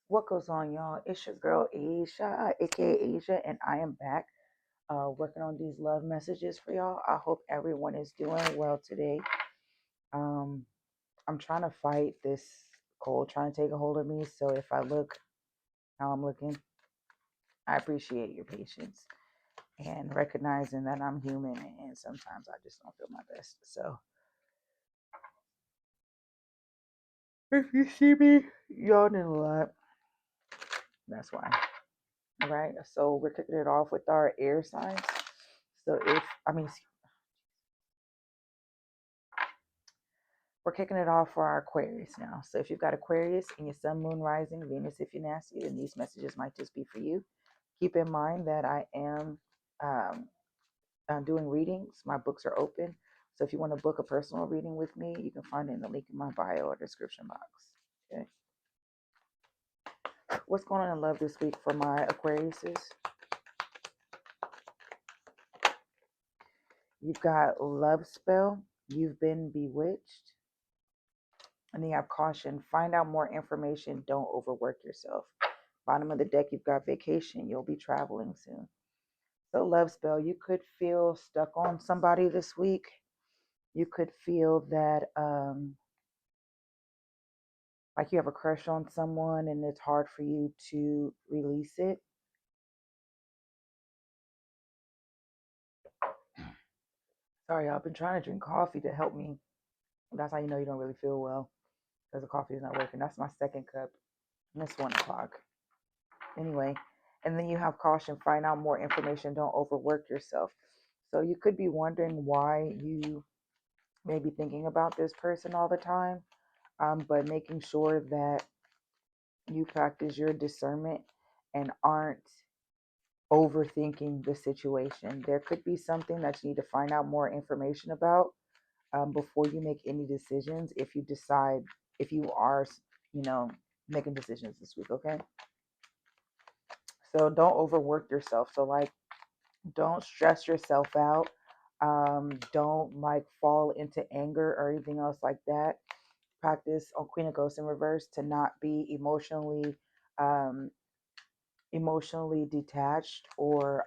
What goes on, y'all? It's your girl Asia, aka Asia, and I am back working on these love messages for y'all. I hope everyone is doing well today. Um, I'm trying to fight this cold trying to take a hold of me. So if I look how I'm looking, I appreciate your patience and recognizing that I'm human and sometimes I just don't feel my best. So if you see me yawning a lot, that's why. All right. So we're kicking it off with our air signs. So we're kicking it off for our Aquarius now. So if you've got Aquarius and your sun, moon, rising, Venus, if you're nasty, then these messages might just be for you. Keep in mind that I am doing readings. My books are open. So if you want to book a personal reading with me, you can find it in the link in my bio or description box. Okay. What's going on in love this week for my Aquariuses? You've got love spell. You've been bewitched. And then you have caution. Find out more information. Don't overwork yourself. Bottom of the deck, you've got vacation. You'll be traveling soon. So, love spell, you could feel stuck on somebody this week. You could feel that like you have a crush on someone and it's hard for you to release it. Sorry, I've been trying to drink coffee to help me. That's how you know you don't really feel well because the coffee is not working. That's my second cup. And it's 1 o'clock. Anyway, and then you have caution. Find out more information. Don't overwork yourself. So you could be wondering why you may be thinking about this person all the time, but making sure that you practice your discernment and aren't overthinking the situation. There could be something that you need to find out more information about before you make any decisions. If you decide, if you are, you know, making decisions this week, okay? So don't overwork yourself. So, like, don't stress yourself out. Don't like fall into anger or anything else like that. Practice on Queen of Ghosts in reverse to not be um, emotionally detached or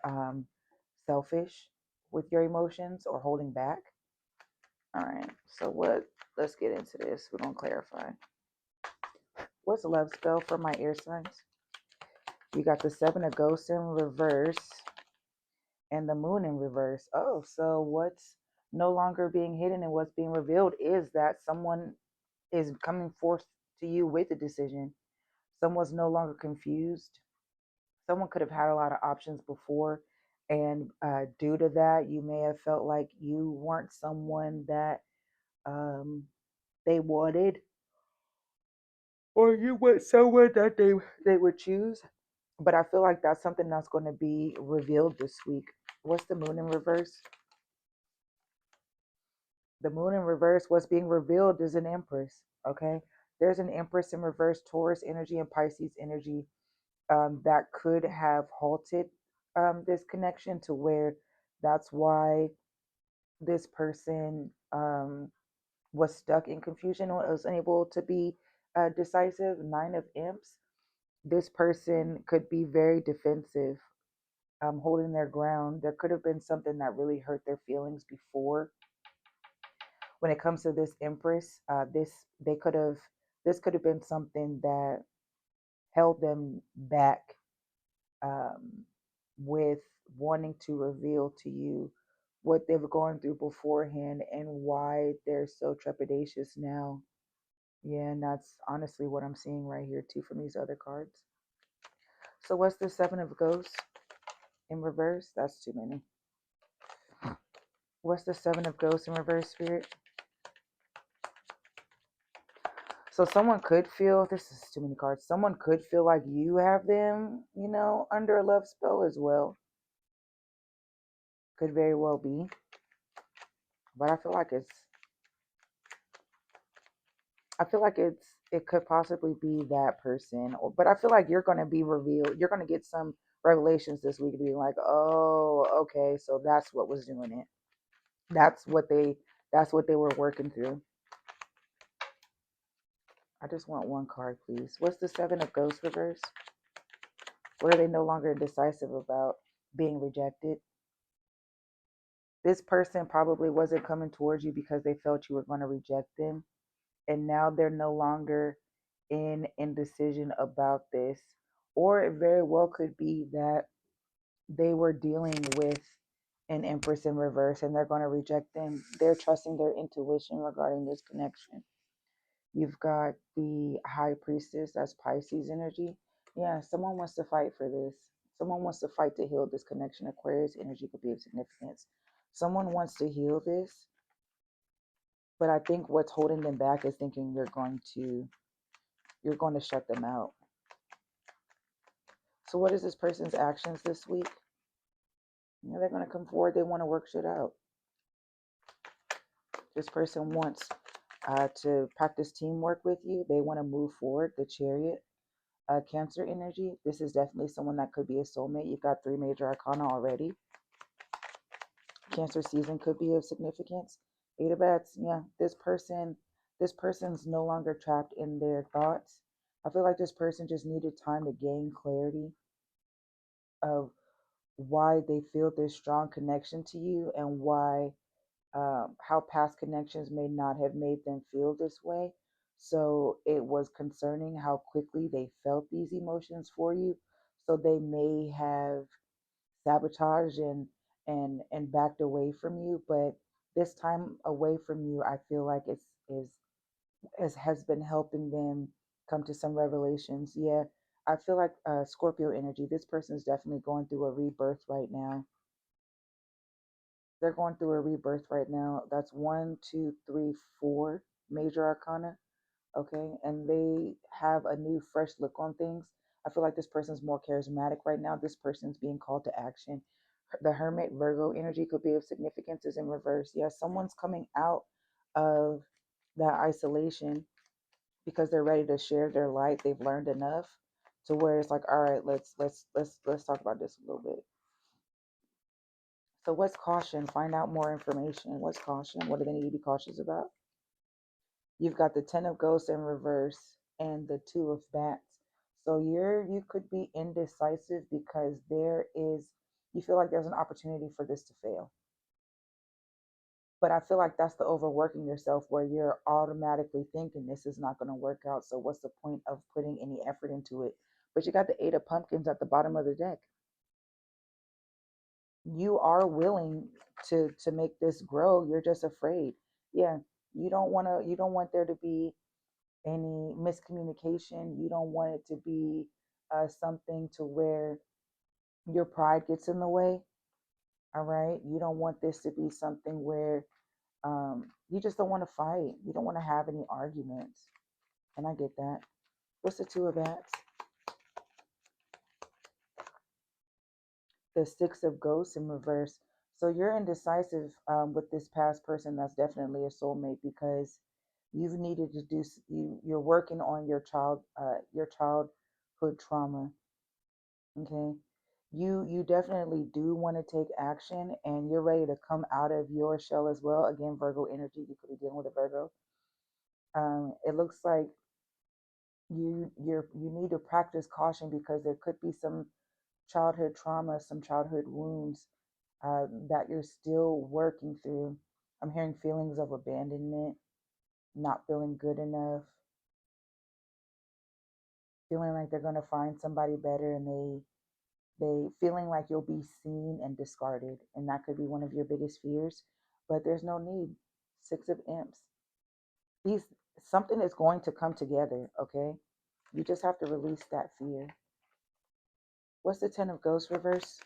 selfish with your emotions or holding back. All right. So what? Let's get into this. We're gonna clarify. What's love spell for my air signs? You got the Seven of Ghosts in reverse and the Moon in reverse. Oh, so what's no longer being hidden and what's being revealed is that someone is coming forth to you with a decision. Someone's no longer confused. Someone could have had a lot of options before, and due to that, you may have felt like you weren't someone that um, they wanted, or you weren't someone that they would choose. But I feel like that's something that's going to be revealed this week. What's the Moon in reverse? The Moon in reverse, what's being revealed is an Empress. Okay, there's an Empress in reverse, Taurus energy and Pisces energy that could have halted this connection to where that's why this person was stuck in confusion or was unable to be decisive. Nine of Imps. This person could be very defensive, holding their ground. There could have been something that really hurt their feelings before. When it comes to this Empress, this could have been something that held them back um, with wanting to reveal to you what they were going through beforehand and why they're so trepidatious now. Yeah, and that's honestly what I'm seeing right here too from these other cards. So what's the Seven of Ghosts in reverse? That's too many. What's the Seven of Ghosts in reverse, Spirit? So someone could feel, this is too many cards. Someone could feel like you have them, under a love spell as well. Could very well be. But it could possibly be that person. But I feel like you're gonna be revealed. You're gonna get some revelations this week to be like, oh, okay, so that's what was doing it. That's what they were working through. I just want one card, please. What's the Seven of Ghosts reverse? What are they no longer decisive about? Being rejected. This person probably wasn't coming towards you because they felt you were going to reject them. And now they're no longer in indecision about this. Or it very well could be that they were dealing with an Empress in reverse and they're going to reject them. They're trusting their intuition regarding this connection. You've got the High Priestess, that's Pisces energy. Yeah, someone wants to fight for this. Someone wants to fight to heal this connection. Aquarius energy could be of significance. Someone wants to heal this, but I think what's holding them back is thinking you're going to shut them out. So what is this person's actions this week? You know, they're going to come forward. They want to work shit out. This person wants to practice teamwork with you. They want to move forward. The Chariot, Cancer energy. This is definitely someone that could be a soulmate. You've got 3 major arcana already. Cancer season could be of significance. 8 of Bats. Yeah, this person's no longer trapped in their thoughts. I feel like this person just needed time to gain clarity of why they feel this strong connection to you and why how past connections may not have made them feel this way. So it was concerning how quickly they felt these emotions for you. So they may have sabotaged and backed away from you. But this time away from you, I feel like has been helping them come to some revelations. Yeah, I feel like Scorpio energy. This person is definitely going through a rebirth right now. They're going through a rebirth right now. That's 1, 2, 3, 4 major arcana. Okay. And they have a new, fresh look on things. I feel like this person's more charismatic right now. This person's being called to action. The Hermit Virgo energy could be of significance, is in reverse. Yes, someone's coming out of that isolation because they're ready to share their light. They've learned enough to where it's like, all right, let's talk about this a little bit. So what's caution? Find out more information. What's caution? What do they need to be cautious about? You've got the 10 of Ghosts in reverse and the 2 of Bats. So you could be indecisive because you feel like there's an opportunity for this to fail. But I feel like that's the overworking yourself where you're automatically thinking this is not going to work out. So what's the point of putting any effort into it? But you got the 8 of Pumpkins at the bottom of the deck. You are willing to make this grow. You're just afraid. Yeah, you don't want there to be any miscommunication. You don't want it to be something to where your pride gets in the way. All right. You don't want this to be something where you just don't want to fight. You don't want to have any arguments. And I get that. What's the 2 of Bats? The 6 of Ghosts in reverse. So you're indecisive with this past person. That's definitely a soulmate because you've needed to do. You're working on your childhood trauma. Okay, you definitely do want to take action, and you're ready to come out of your shell as well. Again, Virgo energy. You could be dealing with a Virgo. It looks like you need to practice caution because there could be some childhood trauma, some childhood wounds that you're still working through. I'm hearing feelings of abandonment, not feeling good enough, feeling like they're going to find somebody better, and they feeling like you'll be seen and discarded, and that could be one of your biggest fears. But there's no need. 6 of Imps. These Something is going to come together. Okay, you just have to release that fear. What's the 10 of Ghosts reverse?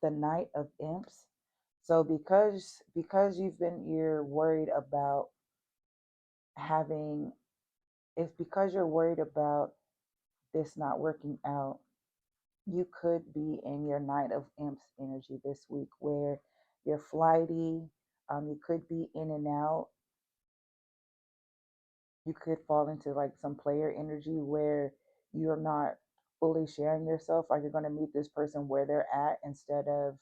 The Knight of Imps. So because you're worried about having it's because you're worried about this not working out. You could be in your Knight of Imps energy this week where you're flighty. You could be in and out. You could fall into like some player energy where you're not fully sharing yourself. Like you're going to meet this person where they're at instead of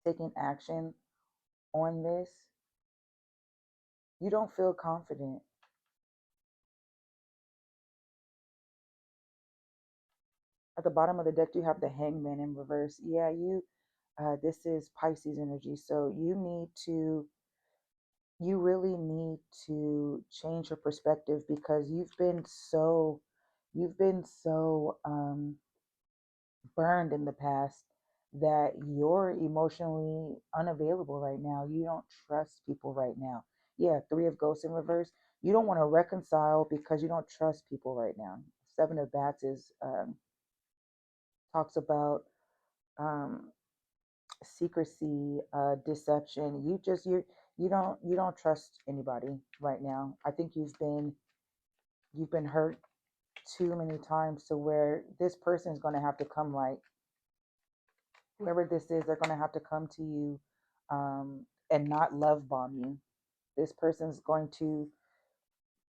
taking action on this. You don't feel confident. At the bottom of the deck, you have the Hangman in reverse. Yeah, this is Pisces energy. So you really need to change your perspective because you've been so burned in the past that you're emotionally unavailable right now. You don't trust people right now. Yeah, Three of Ghosts in reverse. You don't want to reconcile because you don't trust people right now. Seven of Bats is talks about um, secrecy, deception. You don't trust anybody right now. I think you've been hurt too many times to where this person is going to have to come right. Whoever this is, they're going to have to come to you and not love bomb you. This person's going to,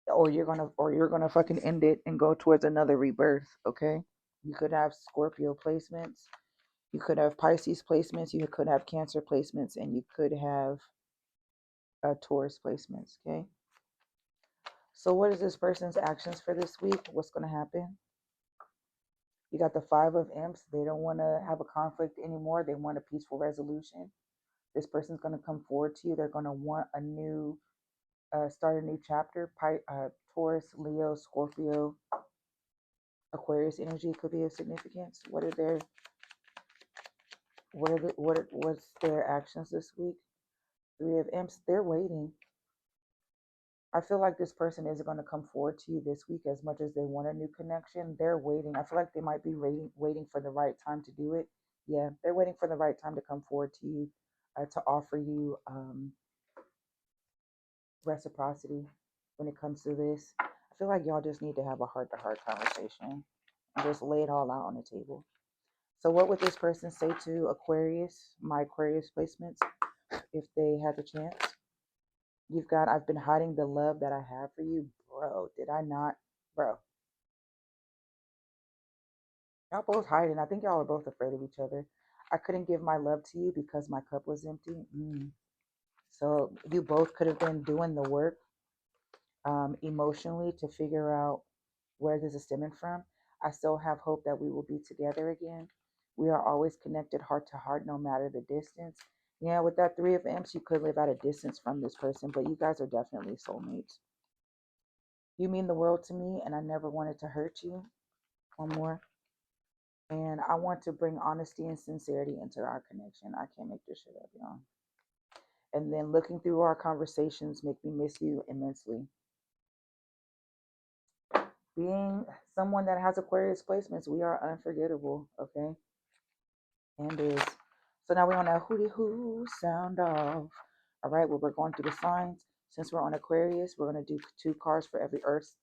or you're gonna fucking end it and go towards another rebirth. Okay, you could have Scorpio placements, you could have Pisces placements, you could have Cancer placements, and you could have Taurus placements. Okay, so what is this person's actions for this week? What's going to happen? You got the Five of Imps. They don't want to have a conflict anymore. They want a peaceful resolution. This person's going to come forward to you. They're going to want a new, start a new chapter. Taurus, Leo, Scorpio, Aquarius energy could be of significance. What's their actions this week? Three of Imps. They're waiting. I feel like this person isn't going to come forward to you this week as much as they want a new connection. They're waiting. I feel like they might be waiting for the right time to do it. Yeah, they're waiting for the right time to come forward to you, to offer you reciprocity when it comes to this. I feel like y'all just need to have a heart-to-heart conversation and just lay it all out on the table. So what would this person say to Aquarius, my Aquarius placements, if they had the chance? You've got, I've been hiding the love that I have for you. Bro, did I not? Bro, y'all both hiding. I think y'all are both afraid of each other. I couldn't give my love to you because my cup was empty. So you both could have been doing the work emotionally to figure out where this is stemming from. I still have hope that we will be together again. We are always connected heart to heart, no matter the distance. Yeah, with that Three of Imps, you could live at a distance from this person, but you guys are definitely soulmates. You mean the world to me, and I never wanted to hurt you. One more. And I want to bring honesty and sincerity into our connection. I can't make this shit up, y'all. And then looking through our conversations make me miss you immensely. Being someone that has Aquarius placements, we are unforgettable, okay? And is. So now we're on that hootie hoo sound off. All right, well, we're going through the signs. Since we're on Aquarius, we're going to do 2 cards for every earth.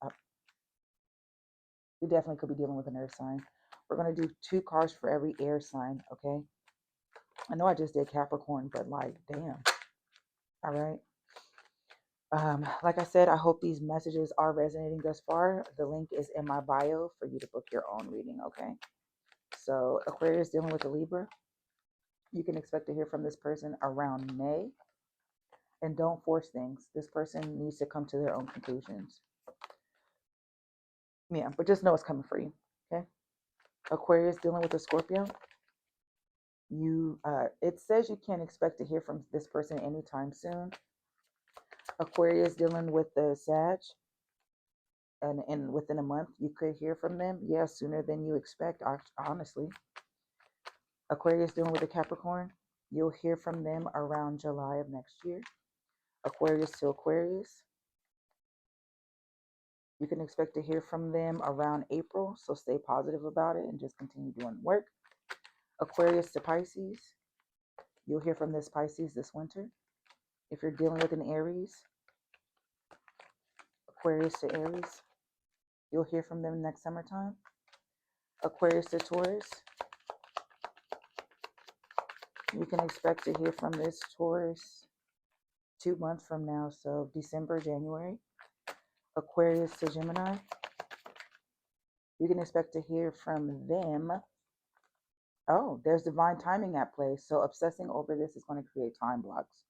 We definitely could be dealing with an earth sign. We're going to do 2 cards for every air sign, okay? I know I just did Capricorn, but like, damn. All right. Like I said, I hope these messages are resonating thus far. The link is in my bio for you to book your own reading, okay? So Aquarius dealing with a Libra. You can expect to hear from this person around May. And don't force things. This person needs to come to their own conclusions. Yeah, but just know it's coming for you, okay? Aquarius dealing with a Scorpio. It says you can't expect to hear from this person anytime soon. Aquarius dealing with the Sag. And within a month you could hear from them. Yeah, sooner than you expect, honestly. Aquarius dealing with a Capricorn, you'll hear from them around July of next year. Aquarius to Aquarius, you can expect to hear from them around April, so stay positive about it and just continue doing work. Aquarius to Pisces, you'll hear from this Pisces this winter. If you're dealing with an Aries, Aquarius to Aries, you'll hear from them next summertime. Aquarius to Taurus, you can expect to hear from this Taurus 2 months from now, so December, January. Aquarius to Gemini, you can expect to hear from them. Oh, there's divine timing at play, so obsessing over this is going to create time blocks.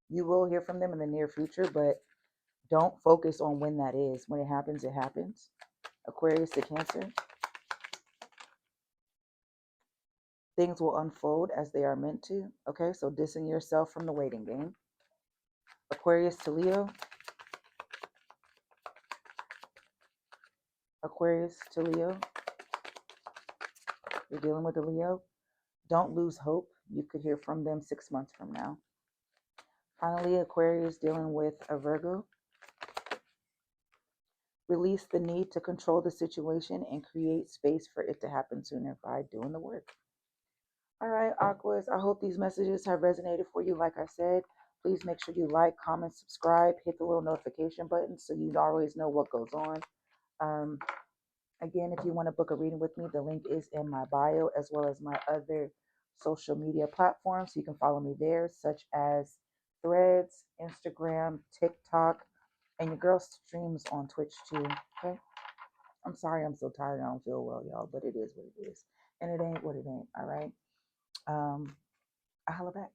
You will hear from them in the near future, but Don't focus on when that is. When it happens, it happens. Aquarius to Cancer. Things will unfold as they are meant to. Okay, so distance yourself from the waiting game. Aquarius to Leo. Aquarius to Leo. You're dealing with a Leo. Don't lose hope. You could hear from them 6 months from now. Finally, Aquarius dealing with a Virgo. Release the need to control the situation and create space for it to happen sooner by doing the work. All right, Aquas, I hope these messages have resonated for you. Like I said, please make sure you like, comment, subscribe, hit the little notification button so you always know what goes on. Um, Again, if you want to book a reading with me, the link is in my bio as well as my other social media platforms. So you can follow me there, such as Threads, Instagram, TikTok, and your girl streams on Twitch too. Okay. I'm sorry I'm so tired. I don't feel well, y'all, but it is what it is. And it ain't what it ain't. All right. I holla back.